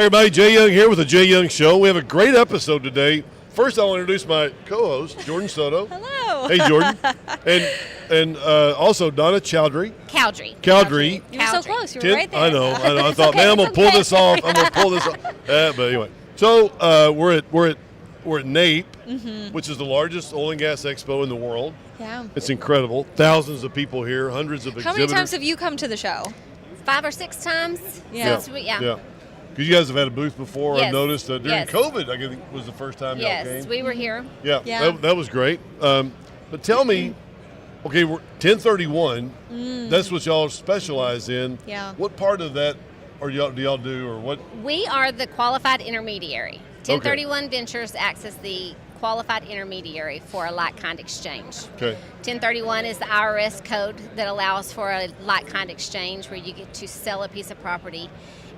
Hey everybody, Jay Young here with the Jay Young Show. We have a great episode today. First, I want to introduce my co-host, Jordan Soto. Hello. Hey, Jordan. and also Donna Cowdrey. Cowdrey. You're so close. You were right there. I know. I thought, man, I'm gonna pull this off. But anyway, so we're at NAPE, which is the largest oil and gas expo in the world. Yeah. It's incredible. Thousands of people here, hundreds of exhibitors. How many times have you come to the show? 5 or 6 times. Yeah. Yeah. Because you guys have had a booth before. Yes. I've noticed during Yes. COVID, I think was the first time y'all came. Yes, we were here. Yeah, Yeah. That was great. But tell me, okay, we're 1031. That's what y'all specialize in. Yeah. What part of that do y'all do, or what? We are the Qualified Intermediary. 1031 Ventures acts as the Qualified Intermediary for a like-kind exchange. Okay. 1031 is the IRS code that allows for a like-kind exchange where you get to sell a piece of property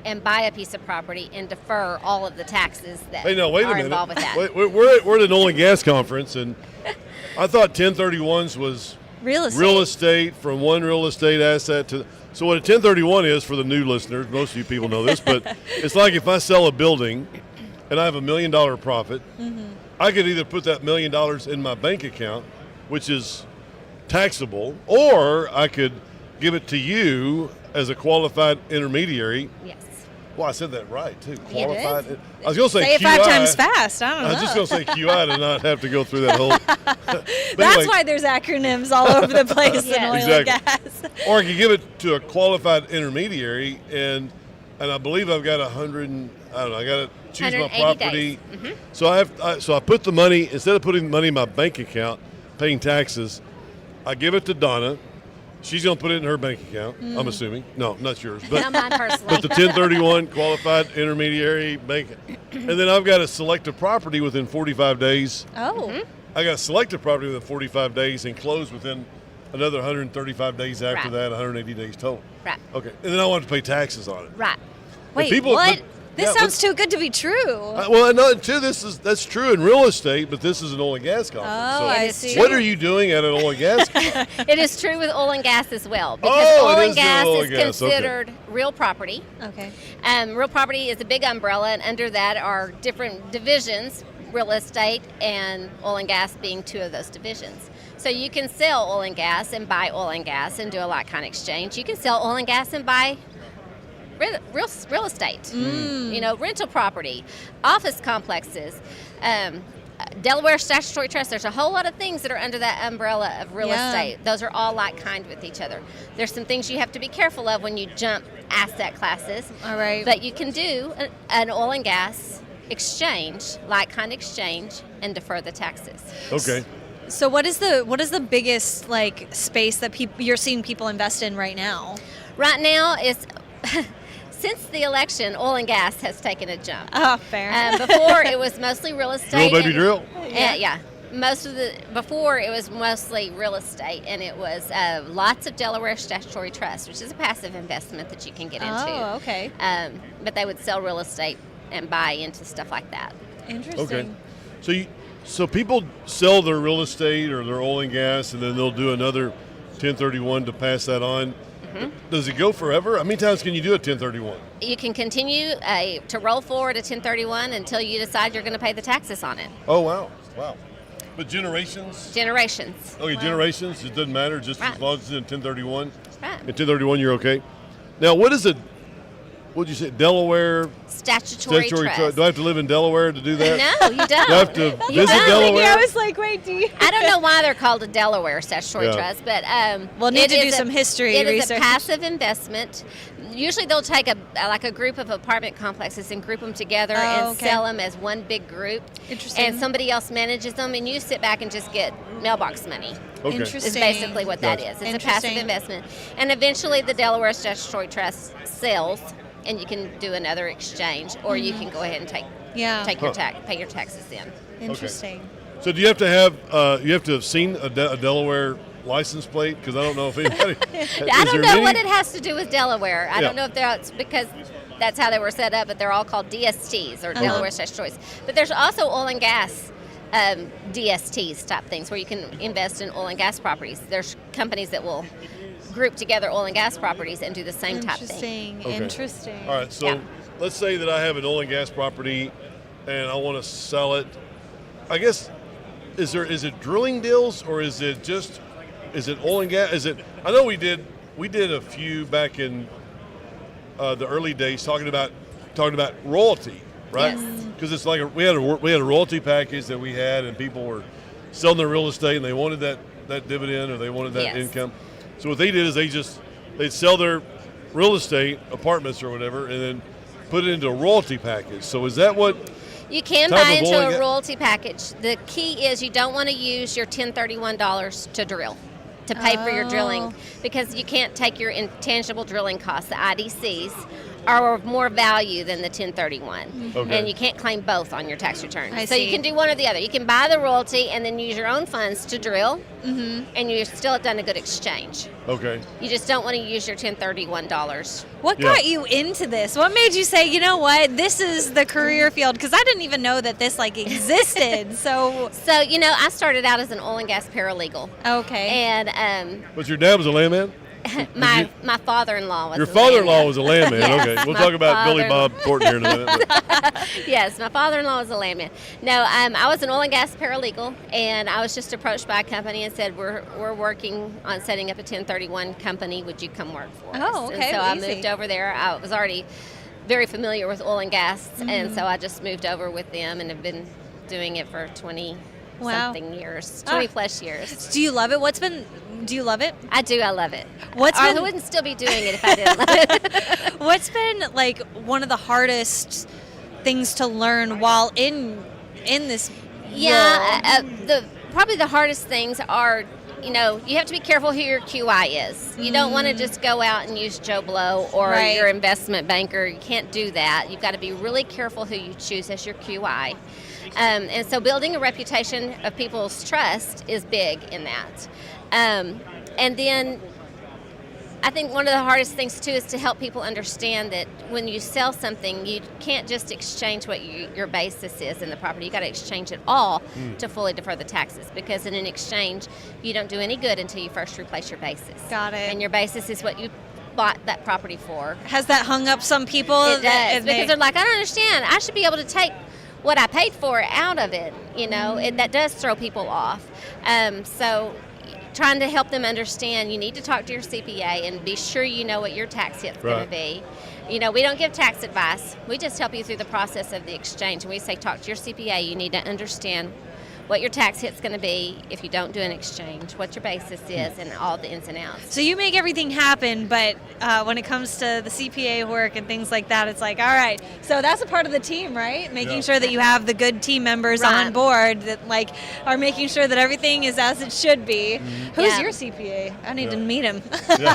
and buy a piece of property and defer all of the taxes that Hey, no, wait a are minute. involved with that. We're at an oil and gas conference, and I thought 1031s was Real estate. real estate from one real estate asset to. So what a 1031 is for the new listeners, most of you people know this, but it's like if I sell a building and I have $1 million profit, I could either put that $1 million in my bank account, which is taxable, or I could give it to you as a qualified intermediary. Yes. Well, I said that right, too. You Qualified. did. I was going to say Say it QI. 5 times fast. I don't know. I was just going to say QI to not have to go through that whole. But That's anyway, why there's acronyms all over the place in Yeah. oil Exactly. and gas. Or I could give it to a qualified intermediary, and I believe I've got 100. I don't know. I got to choose my 180 property. days. So I put the money, instead of putting the money in my bank account, paying taxes, I give it to Donna. She's going to put it in her bank account, I'm assuming. No, not yours. But Not mine personally. but the 1031 qualified intermediary bank. And then I've got to select a property within 45 days. Oh. I got to select a property within 45 days and close within another 135 days after Right. that, 180 days total. Right. Okay. And then I want to pay taxes on it. Right. Wait, people- what? but- This yeah, sounds too good to be true. Well, no, too, that's true in real estate, but this is an oil and gas conference. Oh, so I is see. what are you doing at an oil and gas conference? It is true with oil and gas as well, because Oh, it oil is and gas oil is and gas, okay. considered real property. Okay. Real property is a big umbrella, and under that are different divisions, real estate and oil and gas being 2 of those divisions. So you can sell oil and gas and buy oil and gas and do a like-kind exchange. You can sell oil and gas and buy real estate, rental property, office complexes, Delaware statutory trust. There's a whole lot of things that are under that umbrella of real estate. Those are all like-kind with each other. There's some things you have to be careful of when you jump asset classes. All right. But you can do an oil and gas exchange, like-kind exchange, and defer the taxes. Okay. So what is the biggest space that you're seeing people invest in right now? Right now, it's since the election, oil and gas has taken a jump. Oh, fair. Before it was mostly real estate. Drill, baby, drill. Yeah. Before it was mostly real estate, and it was lots of Delaware statutory trust, which is a passive investment that you can get into. Oh, okay. But they would sell real estate and buy into stuff like that. Interesting. Okay. So people sell their real estate or their oil and gas, and then they'll do another 1031 to pass that on. Does it go forever? How many times can you do a 1031? You can continue to roll forward a 1031 until you decide you're going to pay the taxes on it. Oh, wow. But generations? Generations. Okay, generations, it doesn't matter, just as Right. long as it's in 1031. Right. In 1031, you're okay. Now, what is it? What'd you say? Delaware Statutory trust. Do I have to live in Delaware to do that? No, you don't. Do I have to You visit don't. Delaware? I was like, wait, do you? I don't know why they're called a Delaware statutory Yeah. trust, but We'll need it to do is some history It is research. a passive investment. Usually, they'll take a group of apartment complexes and group them together and okay. sell them as one big group. Interesting. And somebody else manages them, and you sit back and just get mailbox money. Okay. Interesting. Is basically what that Gotcha. is. It's a passive Interesting. investment, and eventually the Delaware statutory trust sells, and you can do another exchange, or you can go ahead and take Yeah. pay your taxes in. Interesting. So do you have to have seen a Delaware license plate? Because I don't know if anybody. I don't know what it has to do with Delaware. I Yeah. don't know if that's because that's how they were set up, but they're all called DSTs or Delaware statutories. But there's also oil and gas DSTs type things where you can invest in oil and gas properties. There's companies that will group together oil and gas properties and do the same type thing. Interesting. Okay. Interesting. All right, so Yeah. let's say that I have an oil and gas property and I want to sell it. I guess, is it drilling deals or is it oil and gas? I know we did a few back in the early days talking about royalty, right? Yes. Because it's like we had a royalty package that we had, and people were selling their real estate and they wanted that dividend or they wanted that income. So what they did is they'd sell their real estate, apartments or whatever, and then put it into a royalty package. So is that what? You can buy into a royalty package. The key is you don't want to use your $1031 to drill, to pay for your drilling, because you can't take your intangible drilling costs, the IDCs, are of more value than the 1031. Okay. And you can't claim both on your tax return. I So see. you can do one or the other. You can buy the royalty and then use your own funds to drill, and you still have done a good exchange. Okay. You just don't want to use your $1031. What got you into this? What made you say, you know what, this is the career field? Because I didn't even know that this existed. So So, I started out as an oil and gas paralegal. okay. And But your dad was a landman? my father-in-law was Your a father-in-law landman. was a landman. Yes, Okay. We'll my talk about Billy father-in-law. Bob Thornton here in a minute. but- Yes, my father-in-law was a landman. No, I was an oil and gas paralegal, and I was just approached by a company and said, we're working on setting up a 1031 company. Would you come work for us? Oh, okay, And so I easy. moved over there. I was already very familiar with oil and gas, and so I just moved over with them and have been doing it for 20 Wow. something years, 20 plus years. Do you love it? Do you love it? I do. I love it. What's I been- wouldn't still be doing it if I didn't love it. What's been like one of the hardest things to learn while in this Yeah, role? probably the hardest things are, you have to be careful who your QI is. You don't want to just go out and use Joe Blow or Right. your investment banker. You can't do that. You've got to be really careful who you choose as your QI. And so building a reputation of people's trust is big in that. And then I think one of the hardest things too is to help people understand that when you sell something, you can't just exchange what your basis is in the property. You got to exchange it all to fully defer the taxes, because in an exchange, you don't do any good until you first replace your basis. Got it. And your basis is what you bought that property for. Has that hung up some people? It does, and because they're like, I don't understand. I should be able to take what I paid for out of it. That does throw people off. So trying to help them understand, you need to talk to your CPA and be sure you know what your tax hit's going to be. We don't give tax advice. We just help you through the process of the exchange. And we say, talk to your CPA. You need to understand what your tax hit's going to be if you don't do an exchange, what your basis is, and all the ins and outs. So you make everything happen, but when it comes to the CPA work and things like that, it's like, all right. So that's a part of the team, right? Making sure that you have the good team members Right. on board that are making sure that everything is as it should be. Who's Yeah. your CPA? I need to meet him. Yeah.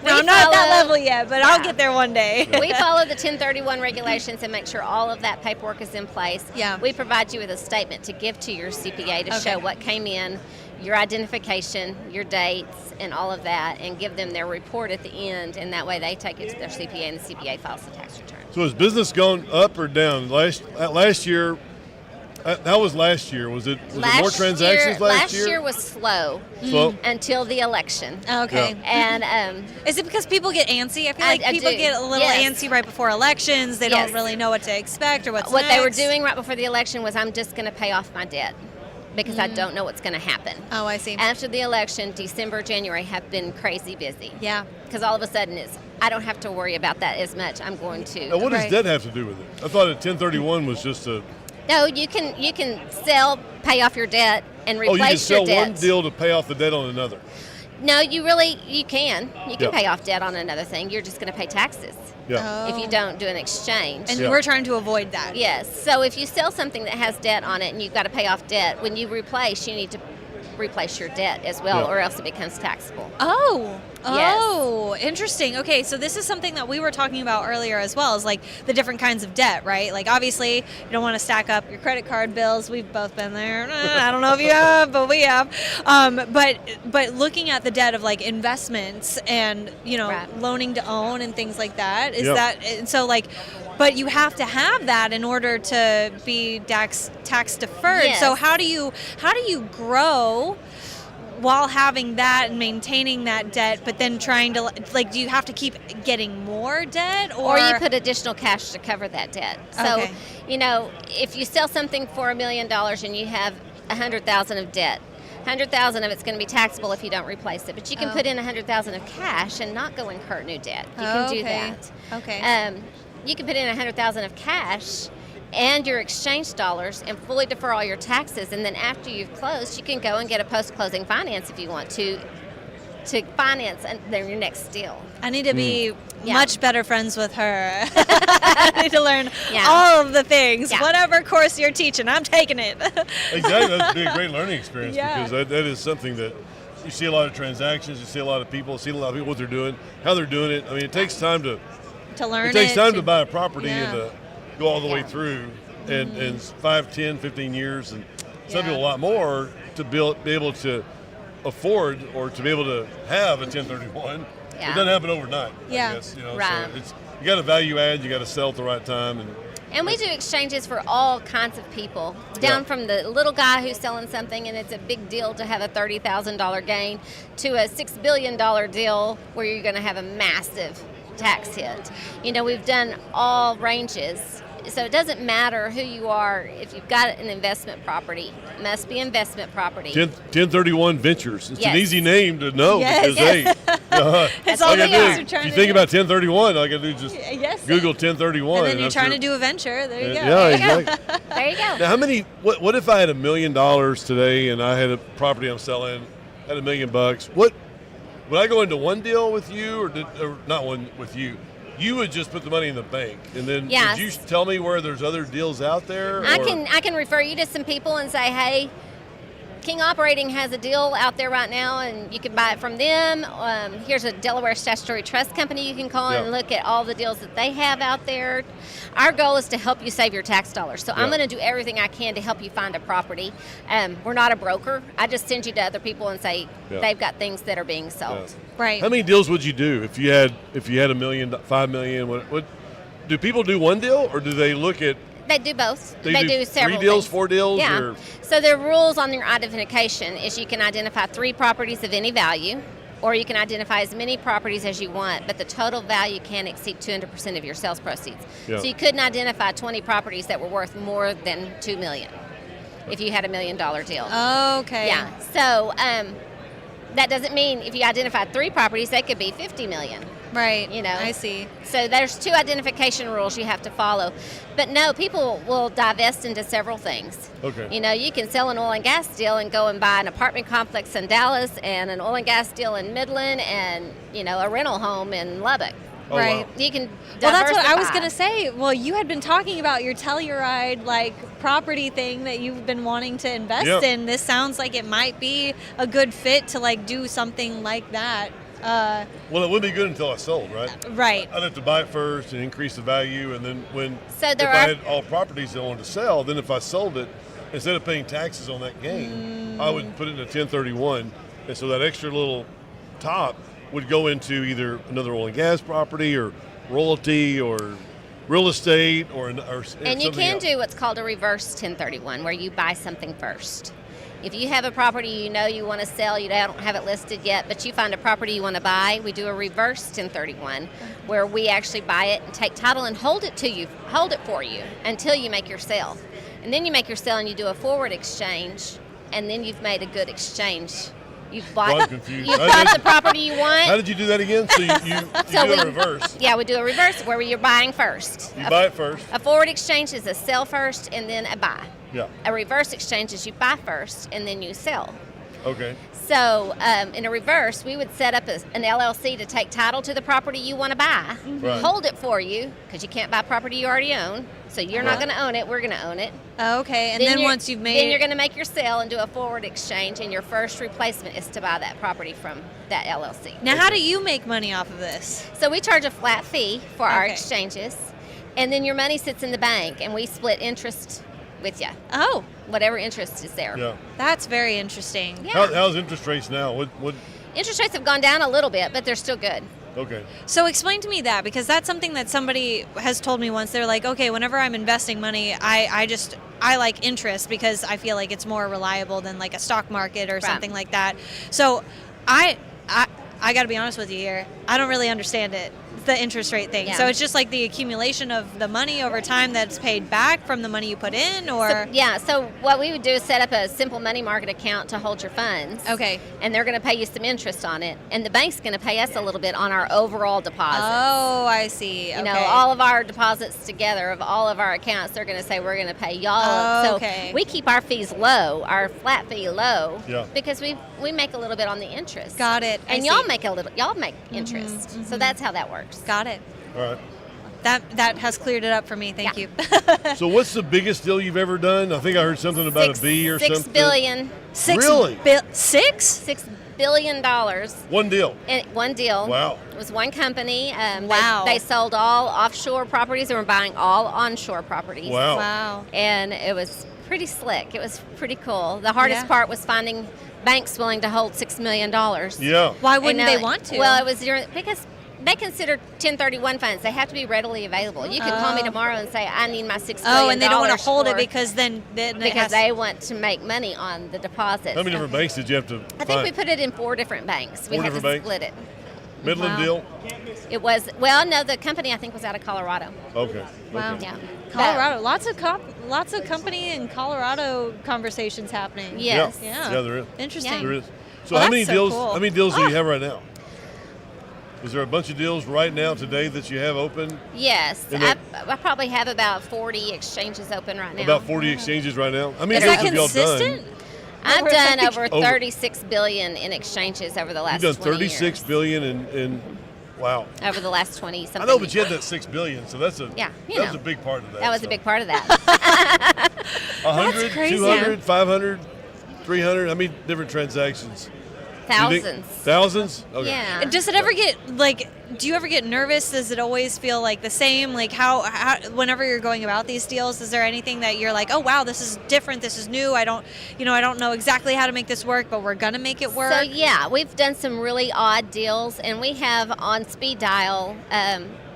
No, I'm not at that level yet, but I'll get there one day. We follow the 1031 regulations and make sure all of that paperwork is in place. Yeah. We provide you with a statement to give to your CPA to show what came in, your identification, your dates, and all of that, and give them their report at the end, and that way they take it to their CPA, and the CPA files the tax return. So has business gone up or down? Last year, how was last year? Was it more transactions last year? Last year was slow Slow? until the election. Okay. And Is it because people get antsy? I feel like I people do. get a little Yes. antsy right before elections. They Yes. don't really know what to expect or what's what they were next. doing right before the election was, I'm just going to pay off my debt because I don't know what's going to happen. Oh, I see. After the election, December, January have been crazy busy. Yeah. Because all of a sudden I don't have to worry about that as much. I'm going to. Now, what does Right. debt have to do with it? I thought a 1031 was just a. No, you can sell, pay off your debt, and Oh, you can replace sell your debt. one deal to pay off the debt on another. No, you can. You can Yeah. pay off debt on another thing. You're just going to pay taxes Yeah. if you don't do an exchange. And Yeah. we're trying to avoid that. Yes. So if you sell something that has debt on it and you've got to pay off debt, when you replace, you need to replace your debt as well, Yeah. or else it becomes taxable. Oh. Yes. Oh, interesting. Okay, so this is something that we were talking about earlier as well, is like the different kinds of debt, right? Like obviously you don't want to stack up your credit card bills. We've both been there. I don't know if you have, but we have. But looking at the debt of like investments and Right. loaning to own and things like that, is Yep. that and so like. But you have to have that in order to be tax deferred. Yes. So how do you grow while having that and maintaining that debt, but then trying to, like, do you have to keep getting more debt? Or you put additional cash to cover that debt. So, Okay. you know, if you sell something for $1 million and you have $100,000 of debt, $100,000 of it's going to be taxable if you don't replace it. But you can put in $100,000 of cash and not go incur new debt. You can do that. Okay. You can put in $100,000 of cash and your exchange dollars and fully defer all your taxes, and then after you've closed, you can go and get a post-closing finance if you want to finance your next deal. I need to be Yeah. much better friends with her. I need to learn Yeah. all of the things. Yeah. Whatever course you're teaching, I'm taking it. Exactly. That'd be a great learning experience Yeah. because that is something that you see a lot of transactions, you see a lot of people, what they're doing, how they're doing it. I mean, it takes time to learn it takes time to buy a property Yeah. and to go all the way Yeah. through and 5, 10, 15 years and some Yeah. people a lot more to be able to afford or to be able to have a 1031. Yeah. It doesn't happen overnight. Yeah. I guess, you know, Right. so you got to value add, you got to sell at the right time. And we do exchanges for all kinds of people, down Yeah. from the little guy who's selling something and it's a big deal to have a $30,000 gain to a $6 billion deal where you're going to have a massive tax hit. You know, we've done all ranges. So it doesn't matter who you are. If you've got an investment property, it must be investment property. 1031 Ventures. It's Yes. an easy name to know Yes. because hey, It's all all I the gotta things do, you're trying if you to think do. about 1031, all I got to do is just Yes. Google 1031. And then you're I'm trying sure- to do a venture. There you go. Yeah, There you go. exactly. There you go. Now, how many? What if I had $1 million today and I had a property I'm selling, had $1 million bucks? What would I go into one deal with you, or not one with you? You would just put the money in the bank, and then Yes. would you tell me where there's other deals out there? I or- can refer you to some people and say, hey, King Operating has a deal out there right now, and you can buy it from them. Here's a Delaware Statutory Trust Company you can call Yeah. and look at all the deals that they have out there. Our goal is to help you save your tax dollars. So I'm Yeah. going to do everything I can to help you find a property. We're not a broker. I just send you to other people and say Yeah. they've got things that are being sold. Yeah. Right. How many deals would you do if you had $1 million, $5 million? What do people do one deal, or do they look at? They do both. They They do do several 3 deals, things. 4 deals, Yeah. or- So the rules on your identification is you can identify 3 properties of any value, or you can identify as many properties as you want, but the total value can't exceed 200% of your sales proceeds. Yeah. So you couldn't identify 20 properties that were worth more than $2 million if you had $1 million deal. Okay. Yeah. So that doesn't mean if you identify 3 properties, they could be $50 million. Right. You know. I see. So there's 2 identification rules you have to follow. But no, people will divest into several things. Okay. You know, you can sell an oil and gas deal and go and buy an apartment complex in Dallas and an oil and gas deal in Midland and, you know, a rental home in Lubbock. Oh, Right. wow. You can Well, that's what I was diversify. going to say. Well, you had been talking about your Telluride, like, property thing that you've been wanting to invest Yep. in. This sounds like it might be a good fit to, like, do something like that. Well, it wouldn't be good until I sold, right? Right. I'd have to buy it first and increase the value, and then So there if I are- had all properties that I wanted to sell, then if I sold it, instead of paying taxes on that gain, I would put it in a 1031, and so that extra little top would go into either another oil and gas property or royalty or real estate or And you something can else. do what's called a reverse 1031, where you buy something first. If you have a property you know you want to sell, you don't have it listed yet, but you find a property you want to buy, we do a reverse 1031, where we actually buy it and take title and hold it for you until you make your sale. And then you make your sale and you do a forward exchange, and then you've made a good exchange. You've Well, I'm bought, confused. you've I bought did- the property you want. How did you do that again? So you So do a we- reverse. Yeah, we do a reverse where you're buying first. You buy it first. A forward exchange is a sell first and then a buy. Yeah. A reverse exchange is you buy first and then you sell. Okay. So in a reverse, we would set up an LLC to take title to the property you want to buy, Right. hold it for you, because you can't buy property you already own. So you're not Right. going to own it, we're going to own it. Okay. And then you're- once you've made Then you're going to make your sale and do a forward exchange, and your first replacement is to buy that property from that LLC. Now, how do you make money off of this? So we charge a flat fee for our Okay. exchanges, and then your money sits in the bank, and we split interest with you, Oh, whatever interest is there. Yeah. that's very interesting. Yeah. How's interest rates now? What? Interest rates have gone down a little bit, but they're still good. Okay. So explain to me that, because that's something that somebody has told me once. They're like, okay, whenever I'm investing money, I like interest because I feel like it's more reliable than like a stock market or something like that. So I got to be honest with you here. I don't really understand it, the interest rate thing. Yeah. So it's just like the accumulation of the money over time that's paid back from the money you put in, or? So what we would do is set up a simple money market account to hold your funds. Okay. And they're going to pay you some interest on it. And the bank's going to pay us a little bit on our overall deposits. Oh, I see. You know, all of our deposits together of all of our accounts, they're going to say we're going to pay y'all. Oh, so okay. we keep our fees low, our flat fee low, Yeah. because we make a little bit on the interest. Got it. And I y'all see. make interest. So that's how that works. Got it. All right. That has cleared it up for me. Thank you. So what's the biggest deal you've ever done? I think I heard something about a B or something. $6 billion. Really? Six? $6 billion. One deal. One deal. Wow. It was one company. Wow. They sold all offshore properties and were buying all onshore properties. Wow. Wow. And it was pretty slick. It was pretty cool. The hardest Yeah. part was finding banks willing to hold $6 million. Yeah. Why wouldn't they want to? Well, it was because they consider 1031 funds. They have to be readily available. You can call me tomorrow and say, I need my $6 million. Oh, and they don't want to hold it for- because then it because has, they want to make money on the deposits. How many different banks did you have to I think we find? put it in 4 different banks. We Four had to different banks? split it. Midland Wow. deal? It was, well, no, the company I think was out of Colorado. Okay. Wow. Okay. Yeah. Colorado. Lots of company in Colorado conversations happening. Yes. Yeah. Yeah, there is. Interesting. There is. So Well, how many that's so deals? cool. How many deals do you have right now? Is there a bunch of deals right now today that you have open? Yes. And I probably have about 40 exchanges open right now. About 40 exchanges right now. How many Is deals that have y'all consistent? done? I've Over done 30 over 36 billion in exchanges over the last You've done 20 36 years. billion in wow. Over the last 20 something. I know, but you had that 6 billion, so that's a Yeah, you that was know. a big part of that. That was so. a big part of that. 100, crazy. 200, 500, 300. How many different transactions? You think- Thousands. Thousands? Okay. Yeah. Does it ever get do you ever get nervous? Does it always feel like the same? Like how whenever you're going about these deals, is there anything that you're like, oh wow, this is different, this is new, I don't know exactly how to make this work, but we're gonna make it work? So yeah, we've done some really odd deals, and we have on speed dial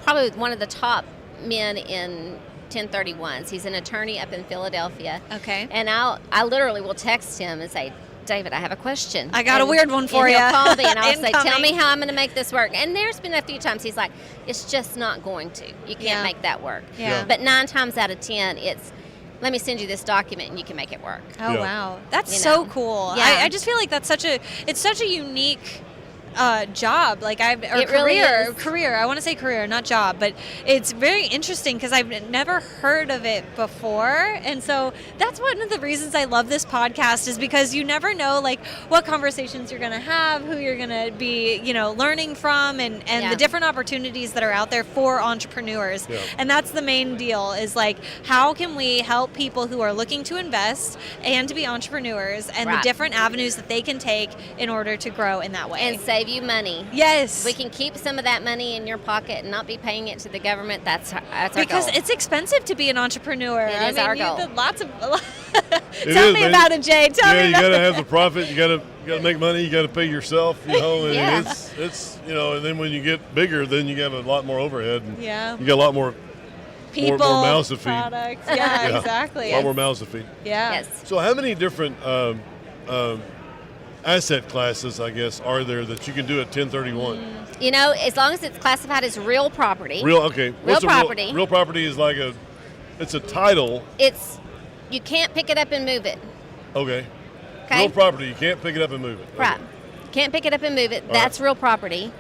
probably one of the top men in 1031s. He's an attorney up in Philadelphia. Okay. And I literally will text him and say, David, I have a question. I got a weird one for and you. He'll call me and I'll say, tell Incoming. me how I'm going to make this work. And there's been a few times he's like, it's just not going to. You can't Yeah. make that work. Yeah. But 9 times out of 10, it's, let me send you this document and you can make it work. Oh Yeah. wow, that's You so know. cool. Yeah. I just feel like that's such a unique job. Like It really is. career. I want to say career, not job, but it's very interesting because I've never heard of it before, and so that's one of the reasons I love this podcast is because you never know like what conversations you're going to have, who you're going to be, learning from, and Yeah. the different opportunities that are out there for entrepreneurs. Yeah. And that's the main deal is like how can we help people who are looking to invest and to be entrepreneurs and the Right. different avenues that they can take in order to grow in that way. And save you money. Yes. We can keep some of that money in your pocket and not be paying it to the government. That's our because goal. it's expensive to be an entrepreneur. It is our goal. Lots of. It Tell is, me man. about it, Jay. Tell Yeah, me you about got to it. have the profit. You got to make money. You got to pay yourself. And Yeah. it's and then when you get bigger, then you have a lot more overhead. And Yeah. You got a lot more People, more mouths to feed. products. Yeah, Yeah. exactly. A lot more mouths to feed. Yeah. Yes. So how many different asset classes, I guess, are there that you can do at 1031? You know, as long as it's classified as real property. Real What's a property. Real property is like it's a title. You can't pick it up and move it. Okay. Okay. Real property, you can't pick it up and move it. Okay. Right. Can't pick it up and move it. All That's real property.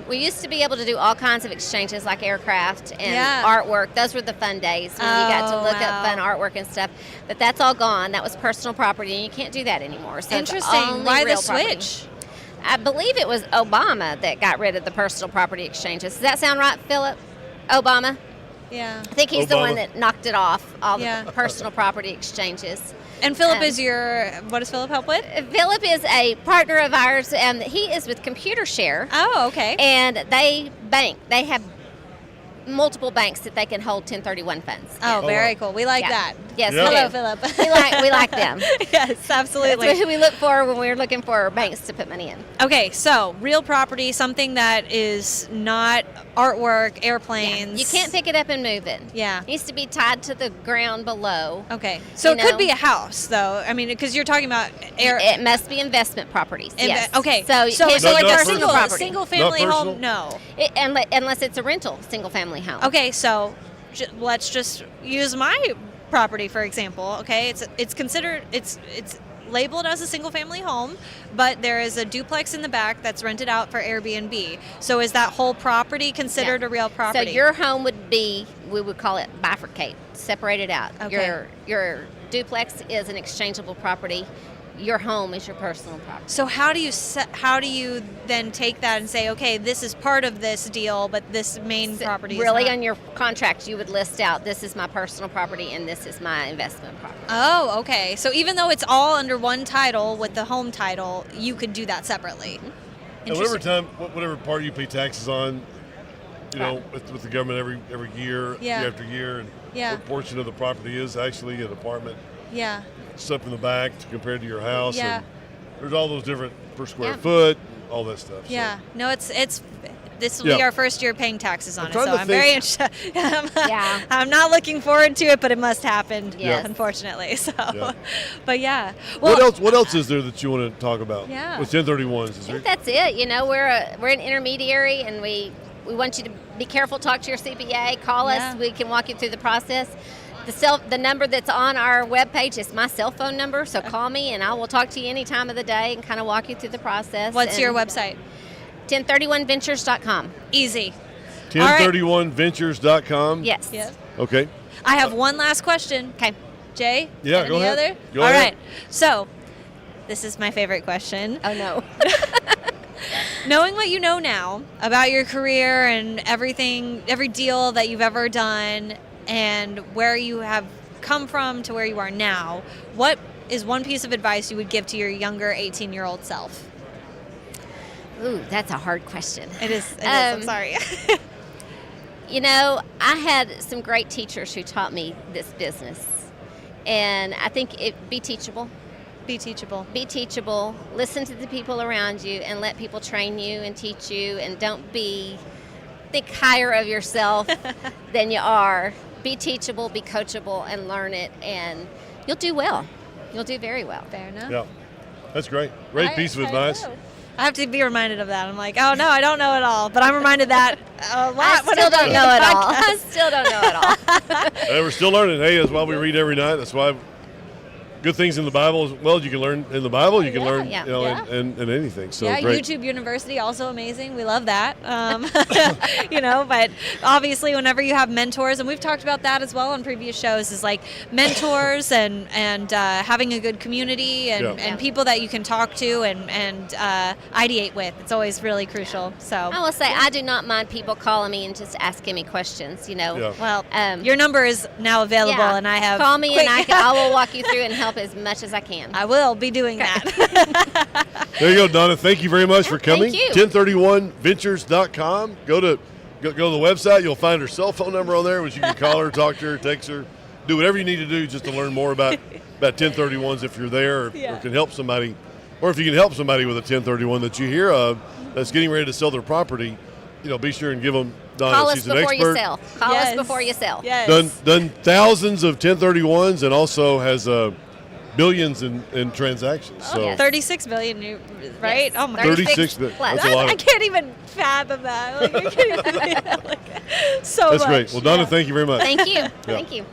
We used to be able to do all kinds of exchanges like aircraft and Yeah. artwork. Those were the fun days when you got to Oh, look wow. up fun artwork and stuff. But that's all gone. That was personal property, and you can't do that anymore. So it's Interesting. only Why the real property. switch? I believe it was Obama that got rid of the personal property exchanges. Does that sound right, Philip? Obama? Yeah. I think he's the Obama. one that knocked it off, all Yeah. the personal property exchanges. And Philip Um, is what does Philip help with? Philip is a partner of ours, and he is with ComputerShare. Oh, okay. And they bank. They have multiple banks that they can hold 1031 funds. Oh, Oh, very wow. cool. We like Yeah. that. Yes, Yeah. Hello, we do. Philip. We like them. Yes, absolutely. That's who we look for when we're looking for banks to put money in. Okay, so real property, something that is not artwork, airplanes. You can't pick it up and move it. Yeah. It needs to be tied to the ground below. Okay, so You it could know? be a house, though. I mean, because you're talking about air. It must be investment properties. Yes. Okay, So, so it it's can't Not- be like not a personal single property. single family Not home. personal? No. Unless it's a rental single family home. Okay, so let's just use my property for example. Okay, it's considered it's labeled as a single family home, but there is a duplex in the back that's rented out for Airbnb. So is that whole property considered a real property? So your home would be, we would call it bifurcate, separate it out. Okay. Your duplex is an exchangeable property. Your home is your personal property. So how do you then take that and say, okay, this is part of this deal, but this main property Really, is not? on your contract, you would list out, this is my personal property and this is my investment property. Oh, okay. So even though it's all under one title with the home title, you could do that separately. And whatever Interesting. whatever part you pay taxes on, you know, with the government every year, Yeah. year after year, and Yeah. what portion of the property is actually an apartment, Yeah. stuff in the back compared to your house. Yeah. And there's all those different per square Yeah. foot, all that stuff. So. Yeah. No, it's this will Yeah. be our first year paying taxes on I'm it, so trying to I'm very think- interested. Yeah. I'm not looking forward to it, but it must happen, Yes. unfortunately. So, Yeah. but yeah. Well, What else is there that you want to talk about? Yeah. With 1031s, is I there? think that's it. You know, we're an intermediary, and we want you to be careful. Talk to your CPA. Call Yeah. us. We can walk you through the process. The number that's on our webpage is my cell phone number. So call me, and I will talk to you any time of the day and kind of walk you through the process. what's And your website? 1031ventures.com. Easy. All right. 1031ventures.com. Yes. Yep. Okay. I have one last question. Okay. Jay? Yeah, any go ahead. Other? Go All ahead. right. So, this is my favorite question. Oh no. Knowing what you know now about your career and everything, every deal that you've ever done, and where you have come from to where you are now, what is one piece of advice you would give to your younger 18-year-old self? Ooh, that's a hard question. It is. I'm sorry. You know, I had some great teachers who taught me this business, and I think be teachable. Be teachable. Be teachable. Listen to the people around you, and let people train you and teach you. And don't think higher of yourself than you are. Be teachable. Be coachable, and learn it, and you'll do well. You'll do very well. Fair enough. Yeah. That's great. Great piece of advice. know. I have to be reminded of that. I'm like, oh no, I don't know it all, but I'm reminded that a lot. I still don't know it all. I still don't know it all. Hey, we're still learning. Hey, that's why we read every night. That's why good things in the Bible as well. You can learn in the Bible. You can Yeah, learn, yeah, you know, yeah. in anything. So Yeah, great. YouTube University also amazing. We love that. You know, but obviously, whenever you have mentors, and we've talked about that as well on previous shows, is like mentors and having a good community and, Yeah. and people that you can talk to and ideate with. It's always really crucial. So, I will say I do not mind people calling me and just asking me questions. You know. Yeah. well, your number is now available, Yeah. and I have Call me quick- and I will walk you through and help as much as I can. I will be doing that. There you go, Donna. Thank you very much for coming. you. 1031ventures.com. Go to the website. You'll find her cell phone number on there, which you can call her, talk to her, text her, do whatever you need to do just to learn more about 1031s if you're there or can help somebody, or if you can help somebody with a 1031 that you hear of that's getting ready to sell their property. You know, be sure and give them Donna. Call us She's an before expert. you sell. Call Yes. us before you sell. Yes. Done thousands of 1031s and also has billions in transactions. So yes. 36 billion, right? Yes. Oh my 36 goodness. plus. That's a lot. I can't even fathom that. Like, I can't even, so That's much. great. Well, Donna, Yeah. thank you very much. Thank you. Thank you.